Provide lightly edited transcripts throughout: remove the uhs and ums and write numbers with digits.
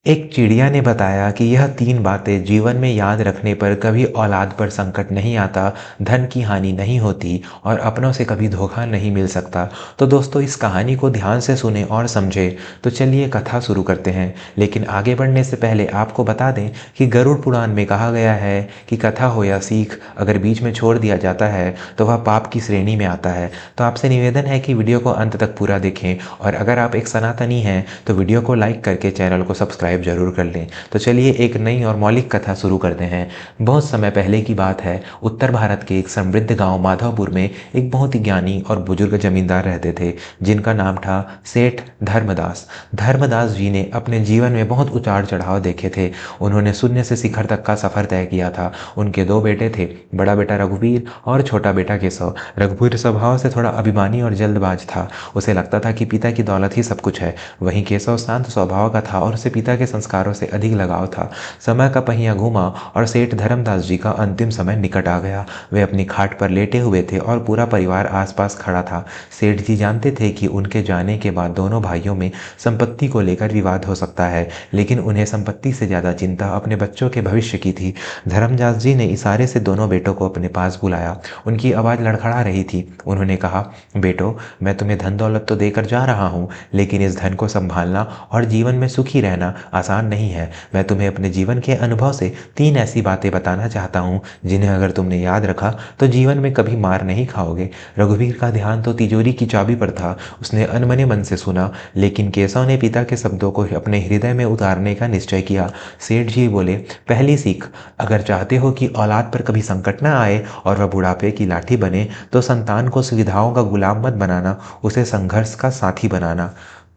एक चिड़िया ने बताया कि यह 3 बातें जीवन में याद रखने पर कभी औलाद पर संकट नहीं आता, धन की हानि नहीं होती और अपनों से कभी धोखा नहीं मिल सकता। तो दोस्तों, इस कहानी को ध्यान से सुने और समझे। तो चलिए कथा शुरू करते हैं। लेकिन आगे बढ़ने से पहले आपको बता दें कि गरुड़ पुराण में कहा गया है कि कथा हो या सीख अगर बीच में छोड़ दिया जाता है तो वह पाप की श्रेणी में आता है। तो आपसे निवेदन है कि वीडियो को अंत तक पूरा देखें और अगर आप एक सनातनी हैं तो वीडियो को लाइक करके चैनल को सब्सक्राइब जरूर कर लें। तो चलिए एक नई और मौलिक कथा शुरू करते हैं। बहुत समय पहले की बात है। उत्तर भारत के एक समृद्ध गांव माधवपुर में एक बहुत ही ज्ञानी और बुजुर्ग जमींदार रहते थे, जिनका नाम था सेठ धर्मदास। धर्मदास जी ने अपने जीवन में बहुत उतार चढ़ाव देखे थे। उन्होंने शून्य से शिखर तक का सफर तय किया था। उनके 2 बेटे थे, बड़ा बेटा रघुवीर और छोटा बेटा केशव। रघुवीर स्वभाव से थोड़ा अभिमानी और जल्दबाज था। उसे लगता था कि पिता की दौलत ही सब कुछ है। वहीं केशव शांत स्वभाव का था और उसे पिता के संस्कारों से अधिक लगाव था। समय का पहिया घूमा और सेठ धर्मदास जी का अंतिम समय निकट आ गया। वे अपनी खाट पर लेटे हुए थे और पूरा परिवार आसपास खड़ा था। सेठ जी जानते थे कि उनके जाने के बाद दोनों भाइयों में संपत्ति को लेकर विवाद हो सकता है, लेकिन उन्हें संपत्ति से ज्यादा चिंता अपने बच्चों के भविष्य की थी। धर्मदास जी ने इशारे से दोनों बेटों को अपने पास बुलाया। उनकी आवाज लड़खड़ा रही थी। उन्होंने कहा, बेटो, मैं तुम्हें धन दौलत तो देकर जा रहा हूँ, लेकिन इस धन को संभालना और जीवन में सुखी रहना आसान नहीं है। मैं तुम्हें अपने जीवन के अनुभव से 3 ऐसी बातें बताना चाहता हूँ जिन्हें अगर तुमने याद रखा तो जीवन में कभी मार नहीं खाओगे। रघुवीर का ध्यान तो तिजोरी की चाबी पर था। उसने अनमने मन से सुना, लेकिन केशव ने पिता के शब्दों को अपने हृदय में उतारने का निश्चय किया। सेठ जी बोले, पहली सीख, अगर चाहते हो कि औलाद पर कभी संकट न आए और वह बुढ़ापे की लाठी बने, तो संतान को सुविधाओं का गुलाम मत बनाना, उसे संघर्ष का साथी बनाना।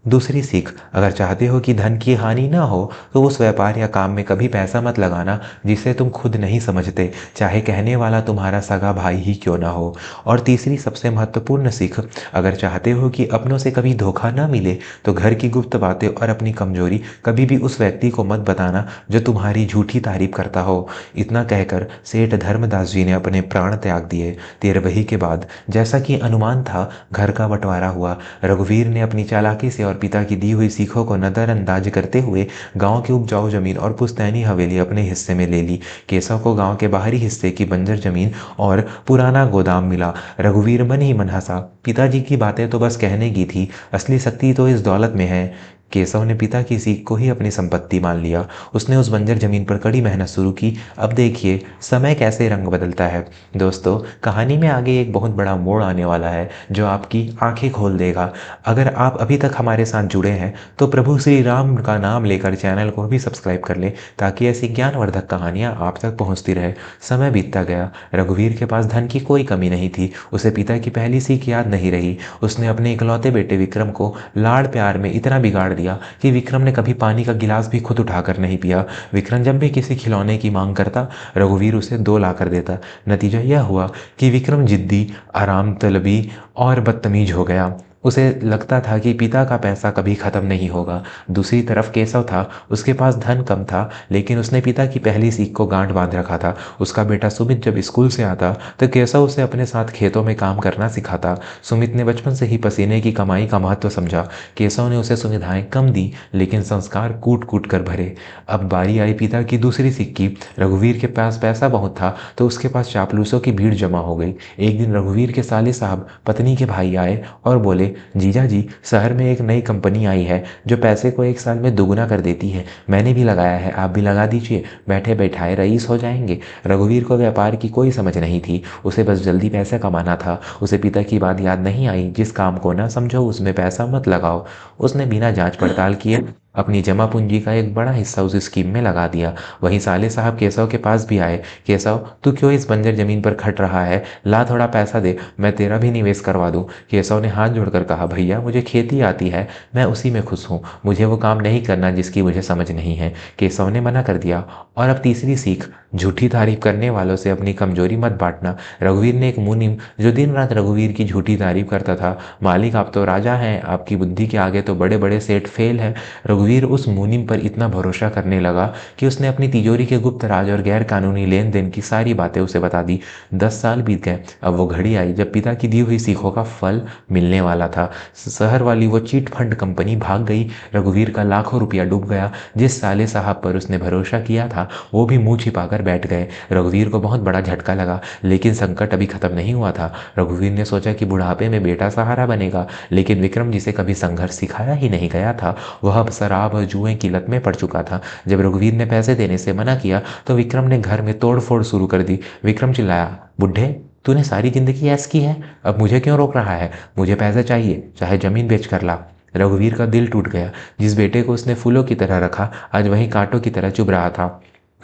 दूसरी सीख, अगर चाहते हो कि धन की हानि ना हो तो उस व्यापार या काम में कभी पैसा मत लगाना जिसे तुम खुद नहीं समझते, चाहे कहने वाला तुम्हारा सगा भाई ही क्यों ना हो। और तीसरी सबसे महत्वपूर्ण सीख, अगर चाहते हो कि अपनों से कभी धोखा ना मिले तो घर की गुप्त बातें और अपनी कमजोरी कभी भी उस व्यक्ति को मत बताना जो तुम्हारी झूठी तारीफ करता हो। इतना कहकर सेठ धर्मदास जी ने अपने प्राण त्याग दिए। 13 के बाद जैसा कि अनुमान था, घर का बंटवारा हुआ। रघुवीर ने अपनी चालाकी से और पिता की दी हुई सीखों को नजरअंदाज करते हुए गांव की उपजाऊ जमीन और पुश्तैनी हवेली अपने हिस्से में ले ली। केशव को गांव के बाहरी हिस्से की बंजर जमीन और पुराना गोदाम मिला। रघुवीर मन ही मन हंसा। पिताजी की बातें तो बस कहने की थी, असली शक्ति तो इस दौलत में है। केशव ने पिता की सीख को ही अपनी संपत्ति मान लिया। उसने उस बंजर जमीन पर कड़ी मेहनत शुरू की। अब देखिए समय कैसे रंग बदलता है। दोस्तों, कहानी में आगे एक बहुत बड़ा मोड़ आने वाला है जो आपकी आंखें खोल देगा। अगर आप अभी तक हमारे साथ जुड़े हैं तो प्रभु श्री राम का नाम लेकर चैनल को भी सब्सक्राइब कर लें, ताकि ऐसी ज्ञानवर्धक कहानियां आप तक पहुंचती रहे। समय बीतता गया। रघुवीर के पास धन की कोई कमी नहीं थी। उसे पिता की पहली सीख याद नहीं रही। उसने अपने इकलौते बेटे विक्रम को लाड़ प्यार में इतना बिगाड़ दिया कि विक्रम ने कभी पानी का गिलास भी खुद उठाकर नहीं पिया। विक्रम जब भी किसी खिलौने की मांग करता, रघुवीर उसे 2 लाकर देता। नतीजा यह हुआ कि विक्रम जिद्दी, आराम तलबी और बदतमीज हो गया। उसे लगता था कि पिता का पैसा कभी खत्म नहीं होगा। दूसरी तरफ केशव था। उसके पास धन कम था, लेकिन उसने पिता की पहली सीख को गांठ बांध रखा था। उसका बेटा सुमित जब स्कूल से आता तो केशव उसे अपने साथ खेतों में काम करना सिखाता। सुमित ने बचपन से ही पसीने की कमाई का महत्व समझा। केशव ने उसे सुविधाएं कम दी, लेकिन संस्कार कूट कूट कर भरे। अब बारी आई पिता की दूसरी सीख की। रघुवीर के पास पैसा बहुत था तो उसके पास चापलूसों की भीड़ जमा हो गई। एक दिन रघुवीर के साले साहब पत्नी के भाई आए और बोले, जीजा जी, शहर में एक नई कंपनी आई है जो पैसे को 1 साल में दुगुना कर देती है। मैंने भी लगाया है, आप भी लगा दीजिए, बैठे बैठाए रईस हो जाएंगे। रघुवीर को व्यापार की कोई समझ नहीं थी। उसे बस जल्दी पैसे कमाना था। उसे पिता की बात याद नहीं आई, जिस काम को ना समझो उसमें पैसा मत लगाओ। उसने बिना जांच पड़ताल किए अपनी जमा पूंजी का एक बड़ा हिस्सा उस स्कीम में लगा दिया। वहीं साले साहब केशव के पास भी आए। केशव, तू क्यों इस बंजर जमीन पर खट रहा है? ला थोड़ा पैसा दे, मैं तेरा भी निवेश करवा दूं। केशव ने हाथ जोड़कर कहा, भैया, मुझे खेती आती है, मैं उसी में खुश हूँ। मुझे वो काम नहीं करना जिसकी मुझे समझ नहीं है। केशव ने मना कर दिया। और अब तीसरी सीख, झूठी तारीफ करने वालों से अपनी कमजोरी मत बांटना। रघुवीर ने एक मुनीम जो दिन रात रघुवीर की झूठी तारीफ करता था, मालिक आप तो राजा हैं, आपकी बुद्धि के आगे तो बड़े बड़े सेठ फेल हैं। रघुवीर उस मुनीम पर इतना भरोसा करने लगा कि उसने अपनी तिजोरी के गुप्त राज और गैर कानूनी लेन देन की सारी बातें उसे बता दी। 10 साल बीत गए। अब वो घड़ी आई जब पिता की दी हुई सीखों का फल मिलने वाला था। शहर वाली वो चीट फंड कंपनी भाग गई। रघुवीर का लाखों रुपया डूब गया। जिस साले साहब पर उसने भरोसा किया था वो भी मुंह छिपाकर बैठ गए। रघुवीर को बहुत बड़ा झटका लगा, लेकिन संकट अभी खत्म नहीं हुआ था। रघुवीर ने सोचा कि बुढ़ापे में बेटा सहारा बनेगा, लेकिन विक्रम जिसे कभी संघर्ष सिखाया ही नहीं गया था वह अब शराब और जुए की लत में पड़ चुका था। जब रघुवीर ने पैसे देने से मना किया तो विक्रम ने घर में तोड़फोड़ शुरू कर दी। विक्रम चिल्लाया, बुढ़े, तूने सारी जिंदगी ऐश की है, अब मुझे क्यों रोक रहा है? मुझे पैसे चाहिए, चाहे जमीन बेच कर ला। रघुवीर का दिल टूट गया। जिस बेटे को उसने फूलों की तरह रखा आज वहीं कांटों की तरह चुभ रहा था।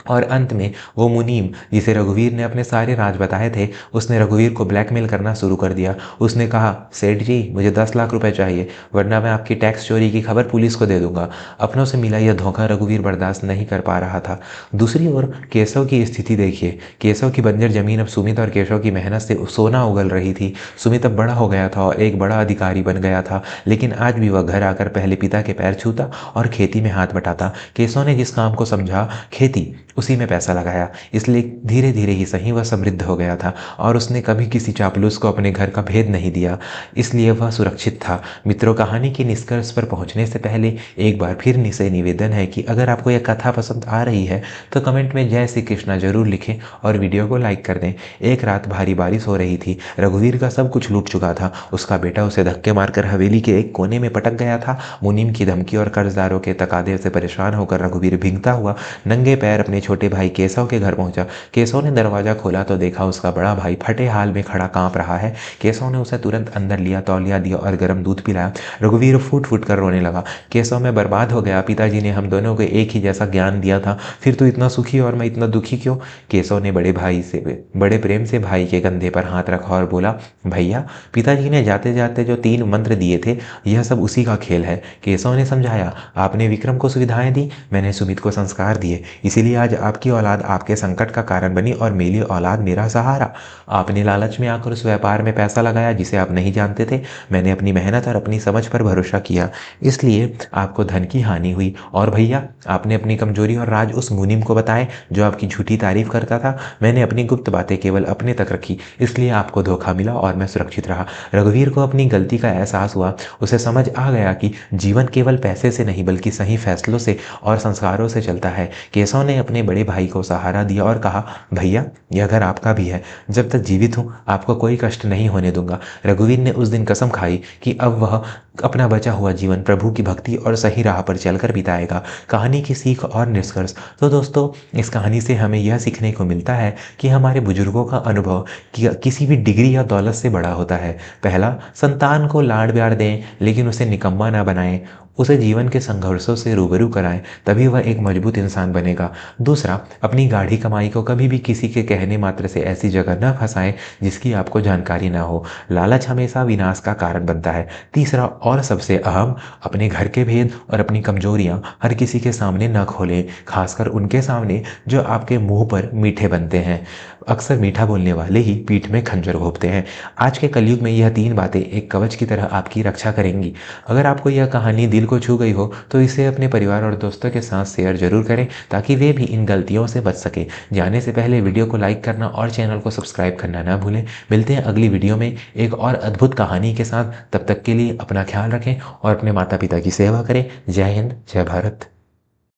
और अंत में वो मुनीम जिसे रघुवीर ने अपने सारे राज बताए थे उसने रघुवीर को ब्लैकमेल करना शुरू कर दिया। उसने कहा, सेठ जी मुझे 10 लाख रुपए चाहिए, वरना मैं आपकी टैक्स चोरी की खबर पुलिस को दे दूंगा। अपनों से मिला यह धोखा रघुवीर बर्दाश्त नहीं कर पा रहा था। दूसरी ओर केशव की स्थिति देखिए। केशव की बंजर जमीन अब सुमित और केशव की मेहनत से सोना उगल रही थी। सुमित अब बड़ा हो गया था और एक बड़ा अधिकारी बन गया था, लेकिन आज भी वह घर आकर पहले पिता के पैर छूता और खेती में हाथ बटाता। केशव ने जिस काम को समझा खेती, उसी में पैसा लगाया, इसलिए धीरे धीरे ही सही वह समृद्ध हो गया था और उसने कभी किसी चापलूस को अपने घर का भेद नहीं दिया, इसलिए वह सुरक्षित था। मित्रों, कहानी के निष्कर्ष पर पहुंचने से पहले एक बार फिर से निवेदन है कि अगर आपको यह कथा पसंद आ रही है तो कमेंट में जय श्री कृष्णा जरूर लिखें और वीडियो को लाइक कर दें। एक रात भारी बारिश हो रही थी। रघुवीर का सब कुछ लूट चुका था। उसका बेटा उसे धक्के मारकर हवेली के एक कोने में पटक गया था। मुनीम की धमकी और कर्जदारों के तकादे से परेशान होकर रघुवीर भीगता हुआ नंगे पैर अपने छोटे भाई केशव के घर पहुंचा। केशव ने दरवाजा खोला तो देखा उसका बड़ा भाई फटे हाल में खड़ा कांप रहा है। केशव ने उसे तुरंत अंदर लिया, तौलिया दिया और गर्म दूध पिलाया। रघुवीर फूट फूट कर रोने लगा। केशव, मैं बर्बाद हो गया, पिताजी ने हम दोनों को एक ही जैसा ज्ञान दिया था, फिर तू इतना सुखी और मैं इतना दुखी क्यों? केशव ने बड़े प्रेम से भाई के कंधे पर हाथ रखा और बोला, भैया, पिताजी ने जाते जाते जो 3 मंत्र दिए थे यह सब उसी का खेल है। केशव ने समझाया, आपने विक्रम को सुविधाएं दी, मैंने सुमित को संस्कार दिए, इसीलिए आज आपकी औलाद आपके संकट का कारण बनी और मेरी औलाद मेरा सहारा। आपने लालच में आकर उस व्यापार में पैसा लगाया जिसे आप नहीं जानते थे। मैंने अपनी मेहनत और अपनी समझ पर भरोसा किया, इसलिए आपको धन की हानि हुई। और भैया, आपने अपनी कमजोरी और राज उस मुनीम को बताए जो आपकी झूठी तारीफ करता था। मैंने अपनी गुप्त बातें केवल अपने तक रखी, इसलिए आपको धोखा मिला और मैं सुरक्षित रहा। रघुवीर को अपनी गलती का एहसास हुआ। उसे समझ आ गया कि जीवन केवल पैसे से नहीं बल्कि सही फैसलों से और संस्कारों से चलता है। केशव ने अपने बड़े भाई को सहारा दिया और कहा, भैया, यह घर आपका भी है, जब तक जीवित हूँ आपको कोई कष्ट नहीं होने दूंगा। रघुवीर ने उस दिन कसम खाई कि अब वह अपना बचा हुआ जीवन प्रभु की भक्ति और सही राह पर चलकर बिताएगा। कहानी की सीख और निष्कर्ष। तो दोस्तों, इस कहानी से हमें यह सीखने को मिलता है कि हमारे बुजुर्गों का अनुभव किसी भी डिग्री या दौलत से बड़ा होता है। पहला, संतान को लाड प्यार दें लेकिन उसे निकम्मा ना बनाएं, उसे जीवन के संघर्षों से रूबरू कराएं, तभी वह एक मजबूत इंसान बनेगा। दूसरा, अपनी गाढ़ी कमाई को कभी भी किसी के कहने मात्र से ऐसी जगह न फंसाएं जिसकी आपको जानकारी ना हो। लालच हमेशा विनाश का कारण बनता है। तीसरा और सबसे अहम, अपने घर के भेद और अपनी कमजोरियां हर किसी के सामने न खोलें, खासकर उनके सामने जो आपके मुंह पर मीठे बनते हैं। अक्सर मीठा बोलने वाले ही पीठ में खंजर घोंपते हैं। आज के कलयुग में यह 3 बातें एक कवच की तरह आपकी रक्षा करेंगी। अगर आपको यह कहानी दिल को छू गई हो तो इसे अपने परिवार और दोस्तों के साथ शेयर जरूर करें ताकि वे भी इन गलतियों से बच सके। जाने से पहले वीडियो को लाइक करना और चैनल को सब्सक्राइब करना ना भूलें। मिलते हैं अगली वीडियो में एक और अद्भुत कहानी के साथ। तब तक के लिए अपना ख्याल रखें और अपने माता पिता की सेवा करें। जय हिंद, जय भारत।